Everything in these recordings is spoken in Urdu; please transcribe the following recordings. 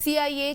CIA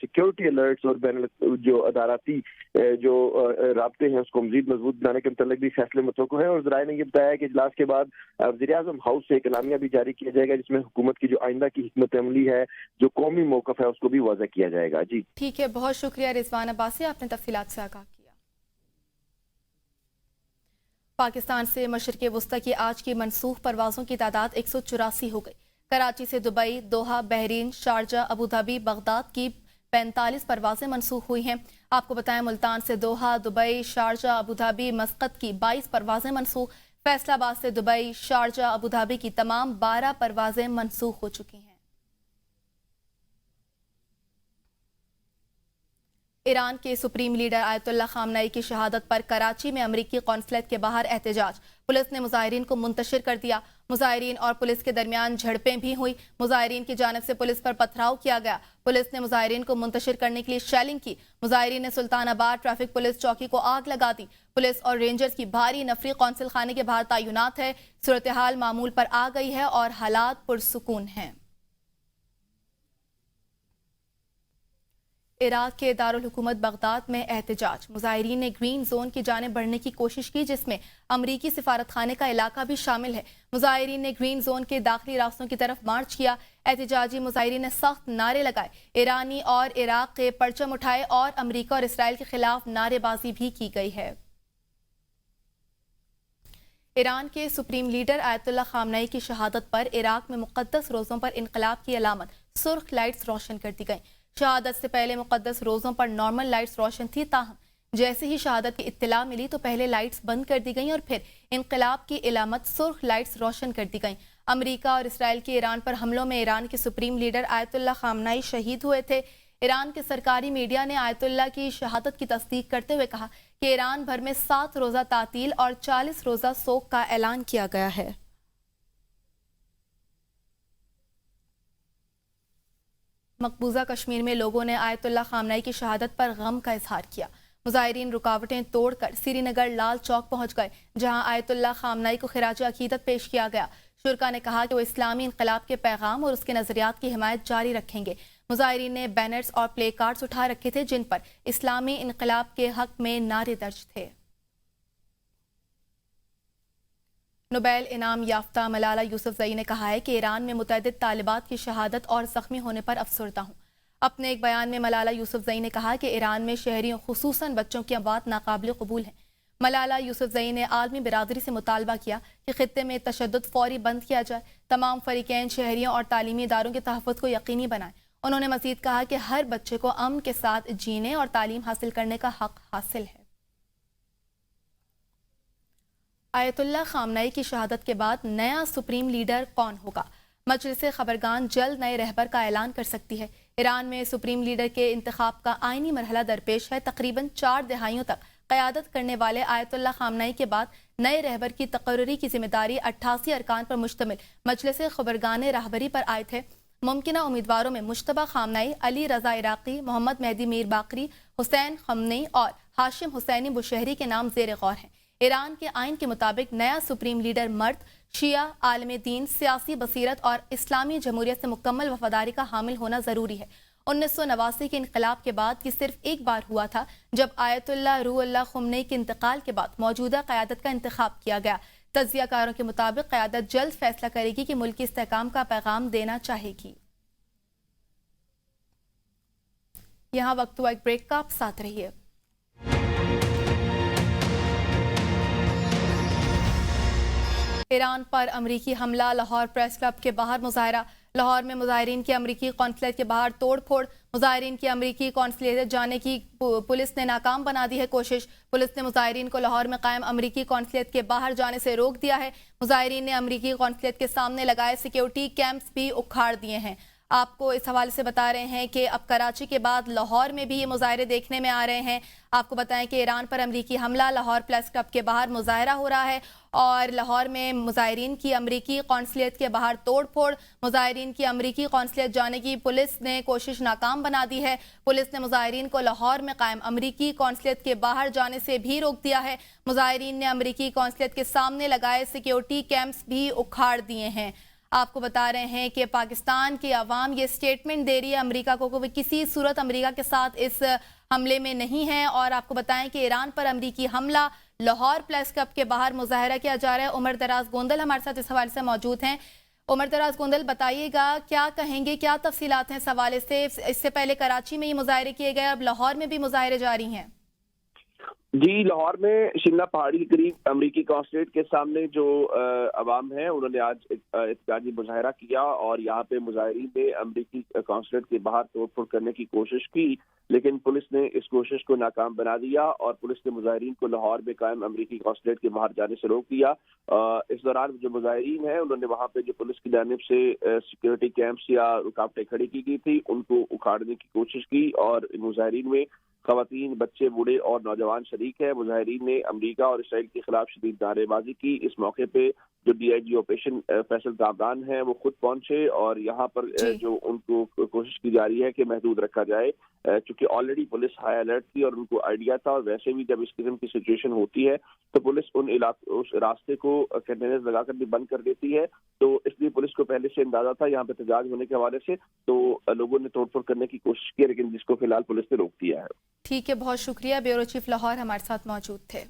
سیکیورٹی الرٹس اور جو اداراتی جو رابطے ہیں اس کو مزید مضبوط بنانے کے متعلق بھی فیصلے متوقع ہیں. اور ذرائع نے یہ بتایا کہ اجلاس کے بعد وزیر اعظم ہاؤس سے ایک اعلامیہ بھی جاری کیا جائے گا جس میں حکومت کی جو آئندہ کی حکمت عملی ہے, جو قومی موقف ہے, اس کو بھی واضح کیا جائے گا. جی ٹھیک ہے, بہت شکریہ رضوان عباسی, آپ نے تفصیلات سے آگاہ کیا. پاکستان سے مشرق وسطی کی آج کی منسوخ پروازوں کی تعداد 184 ہو گئی. کراچی سے Dubai, Doha, Bahrain, Sharjah, Abu Dhabi, Baghdad کی 45 پروازیں منسوخ ہوئی ہیں. آپ کو بتائیں ملتان سے Doha, Dubai, Sharjah, Abu Dhabi, Muscat کی 22 پروازیں منسوخ. فیصل آباد سے دبئی, شارجہ, ابوظہبی کی تمام 12 پروازیں منسوخ ہو چکی ہیں. ایران کے سپریم لیڈر آیت اللہ خامنئی کی شہادت پر کراچی میں امریکی قونصلیٹ کے باہر احتجاج. پولیس نے مظاہرین کو منتشر کر دیا. مظاہرین اور پولیس کے درمیان جھڑپیں بھی ہوئی. مظاہرین کی جانب سے پولیس پر پتھراؤ کیا گیا. پولیس نے مظاہرین کو منتشر کرنے کے لیے شیلنگ کی. مظاہرین نے سلطان آباد ٹریفک پولیس چوکی کو آگ لگا دی. پولیس اور رینجرز کی بھاری نفری قونصل خانے کے باہر تعینات ہے. صورتحال معمول پر آ گئی ہے اور حالات پرسکون ہیں. عراق کے دارالحکومت بغداد میں احتجاج. مظاہرین نے گرین زون کی جانب بڑھنے کی کوشش کی جس میں امریکی سفارت خانے کا علاقہ بھی شامل ہے. مظاہرین نے گرین زون کے داخلی راستوں کی طرف مارچ کیا. احتجاجی مظاہرین نے سخت نعرے لگائے. ایرانی اور عراق کے پرچم اٹھائے اور امریکہ اور اسرائیل کے خلاف نعرے بازی بھی کی گئی ہے. ایران کے سپریم لیڈر آیت اللہ خامنئی کی شہادت پر عراق میں مقدس روزوں پر انقلاب کی علامت سرخ لائٹس روشن کر دی گئیں. شہادت سے پہلے مقدس روزوں پر نارمل لائٹس روشن تھی, تاہم جیسے ہی شہادت کی اطلاع ملی تو پہلے لائٹس بند کر دی گئیں اور پھر انقلاب کی علامت سرخ لائٹس روشن کر دی گئیں. امریکہ اور اسرائیل کے ایران پر حملوں میں ایران کے سپریم لیڈر آیت اللہ خامنئی شہید ہوئے تھے. ایران کے سرکاری میڈیا نے آیت اللہ کی شہادت کی تصدیق کرتے ہوئے کہا کہ ایران بھر میں 7 روزہ تعطیل اور 40 روزہ سوگ کا اعلان کیا گیا ہے. مقبوضہ کشمیر میں لوگوں نے آیت اللہ خامنئی کی شہادت پر غم کا اظہار کیا. مظاہرین رکاوٹیں توڑ کر سری نگر لال چوک پہنچ گئے جہاں آیت اللہ خامنئی کو خراج عقیدت پیش کیا گیا. شرکا نے کہا کہ وہ اسلامی انقلاب کے پیغام اور اس کے نظریات کی حمایت جاری رکھیں گے. مظاہرین نے بینرز اور پلے کارڈز اٹھا رکھے تھے جن پر اسلامی انقلاب کے حق میں نعرے درج تھے. نوبیل انعام یافتہ ملالہ یوسفزئی نے کہا ہے کہ ایران میں متعدد طالبات کی شہادت اور زخمی ہونے پر افسردہ ہوں. اپنے ایک بیان میں ملالہ یوسفزئی نے کہا کہ ایران میں شہریوں خصوصاً بچوں کی اموات ناقابل قبول ہیں. ملالہ یوسفزئی نے عالمی برادری سے مطالبہ کیا کہ خطے میں تشدد فوری بند کیا جائے. تمام فریقین شہریوں اور تعلیمی اداروں کے تحفظ کو یقینی بنائیں. انہوں نے مزید کہا کہ ہر بچے کو امن کے ساتھ جینے اور تعلیم حاصل کرنے کا حق حاصل ہے. آیت اللہ خامنئی کی شہادت کے بعد نیا سپریم لیڈر کون ہوگا؟ مجلس خبرگان جلد نئے رہبر کا اعلان کر سکتی ہے. ایران میں سپریم لیڈر کے انتخاب کا آئینی مرحلہ درپیش ہے. تقریباً 4 دہائیوں تک قیادت کرنے والے آیت اللہ خامنئی کے بعد نئے رہبر کی تقرری کی ذمہ داری 88 ارکان پر مشتمل مجلس خبرگان راہبری پر عائد ہے. ممکنہ امیدواروں میں مجتبیٰ خامنئی، علی رضا عراقی، محمد مہدی میر باقری، حسین خمنی اور ہاشم حسینی بشہری کے نام زیر غور ہیں. ایران کے آئین کے مطابق نیا سپریم لیڈر مرد، شیعہ، عالم دین، سیاسی بصیرت اور اسلامی جمہوریت سے مکمل وفاداری کا حامل ہونا ضروری ہے. 1989 کے انقلاب کے بعد یہ صرف ایک بار ہوا تھا جب آیت اللہ روح اللہ خمینی کے انتقال کے بعد موجودہ قیادت کا انتخاب کیا گیا. تجزیہ کاروں کے مطابق قیادت جلد فیصلہ کرے گی کہ ملکی استحکام کا پیغام دینا چاہے گی. یہاں وقت ہوا ایک بریک کا، آپ ساتھ رہیے. ایران پر امریکی حملہ، لاہور پریس کلب کے باہر مظاہرہ. لاہور میں مظاہرین کی امریکی قونصلیٹ کے باہر توڑ پھوڑ. مظاہرین کی امریکی قونصلیٹ جانے کی پولیس نے ناکام بنا دی ہے کوشش. پولیس نے مظاہرین کو لاہور میں قائم امریکی قونصلیٹ کے باہر جانے سے روک دیا ہے. مظاہرین نے امریکی قونصلیٹ کے سامنے لگائے سیکیورٹی کیمپس بھی اکھاڑ دیے ہیں. آپ کو اس حوالے سے بتا رہے ہیں کہ اب کراچی کے بعد لاہور میں بھی یہ مظاہرے دیکھنے میں آ رہے ہیں. آپ کو بتائیں کہ ایران پر امریکی حملہ، لاہور پریس کلب کے باہر مظاہرہ ہو رہا ہے اور لاہور میں مظاہرین کی امریکی قونصلیٹ کے باہر توڑ پھوڑ. مظاہرین کی امریکی قونصلیٹ جانے کی پولیس نے کوشش ناکام بنا دی ہے. پولیس نے مظاہرین کو لاہور میں قائم امریکی قونصلیٹ کے باہر جانے سے بھی روک دیا ہے. مظاہرین نے امریکی قونصلیٹ کے سامنے لگائے سیکیورٹی کیمپس بھی اکھاڑ دیے ہیں. آپ کو بتا رہے ہیں کہ پاکستان کی عوام یہ سٹیٹمنٹ دے رہی ہے امریکہ کو کہ وہ کسی صورت امریکہ کے ساتھ اس حملے میں نہیں ہیں، اور آپ کو بتائیں کہ ایران پر امریکی حملہ، لاہور پریس کلب کے باہر مظاہرہ کیا جا رہا ہے۔ عمر دراز گوندل ہمارے ساتھ اس حوالے سے موجود ہیں۔ عمر دراز گوندل، بتائیے گا کیا کہیں گے، کیا تفصیلات ہیں اس حوالے سے؟ اس سے پہلے کراچی میں یہ مظاہرے کیے گئے، اب لاہور میں بھی مظاہرے جاری ہیں۔ جی، لاہور میں شملہ پہاڑی کے قریب امریکی قونصلیٹ کے سامنے جو عوام ہیں انہوں نے آج احتجاجی مظاہرہ کیا، اور یہاں پہ مظاہرین نے امریکی قونصلیٹ کے باہر توڑ پھوڑ کرنے کی کوشش کی، لیکن پولیس نے اس کوشش کو ناکام بنا دیا، اور پولیس نے مظاہرین کو لاہور میں قائم امریکی قونصلیٹ کے باہر جانے سے روک دیا۔ اس دوران جو مظاہرین ہیں انہوں نے وہاں پہ جو پولیس کی جانب سے سیکورٹی کیمپس یا رکاوٹیں کھڑی کی گئی تھی ان کو اکھاڑنے کی کوشش کی، اور مظاہرین میں خواتین، بچے، بوڑھے اور نوجوان شریک ہیں۔ مظاہرین نے امریکہ اور اسرائیل کے خلاف شدید نعرے بازی کی۔ اس موقع پہ جو D I G operation Faisal Kamran ہیں وہ خود پہنچے، اور یہاں پر جو ان کو کوشش کی جا رہی ہے کہ محدود رکھا جائے، چونکہ آلریڈی پولیس ہائی الرٹ تھی اور ان کو آئیڈیا تھا، اور ویسے بھی جب اس قسم کی سچویشن ہوتی ہے تو پولیس اس راستے کو کنٹینرز لگا کر بھی بند کر دیتی ہے، تو اس لیے پولیس کو پہلے سے اندازہ تھا یہاں پہ احتجاج ہونے کے حوالے سے، تو لوگوں نے توڑ پھوڑ کرنے کی کوشش کی، لیکن جس کو فی الحال پولیس نے روک دیا ہے۔ ٹھیک ہے، بہت شکریہ، بیورو چیف لاہور ہمارے ساتھ موجود تھے۔